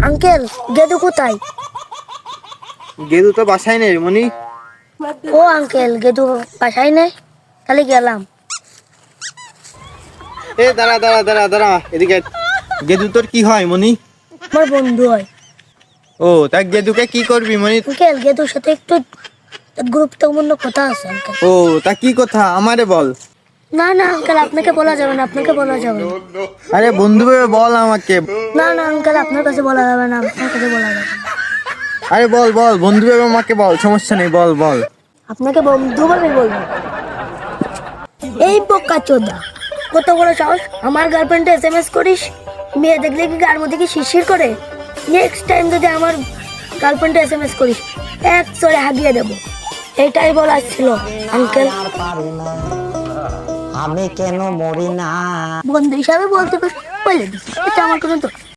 Uncle গেদু কোথায়? গেদু তো বাসায় নেই মনি। ও আঙ্কেল গেদু বাসায় নেই, তাহলে গেলাম। এ দাঁড়া দাঁড়া দাঁড়া দাঁড়া এদিকে। গেদু তোর কি হয় মনি? আমার বন্ধু হয়। ও তা গেদুকে কি করবি মনি? আঙ্কেল গেদুর সাথে একটু গুরুত্বপূর্ণ কথা আছে আঙ্কেল। ও তা কি কথা আমারে বল। না না আঙ্কেল, আপনাকে বলা যাবে না, আপনাকে বলা যাবে না। আরে বন্ধু ভেবে বল আমাকে। না না আঙ্কেল, আপনার কাছে বলা যাবে না, আপনার কাছে বলা যাবে না। আরে বল বল বন্ধু ভেবে আমাকে বল, সমস্যা নেই, বল বল। আপনাকে বন্ধু ভাবে বলবো? এই বোকা চোদা, কত বড় সাহস আমার গার্লফ্রেন্ডে এসএমএস করিস? মেয়ে দেখলে কি গার মধ্যে কি শিরশির করে? নেক্সট টাইম যদি আমার গার্লফ্রেন্ডে এসএমএস করিস, এক চড়ে হাগিয়ে দেবো। এটাই বলার ছিল আঙ্কেল। আমি কেন মরি না? বন্ধু হিসাবে বলতে বলে দিস, এটা আমার কোনো দোষ।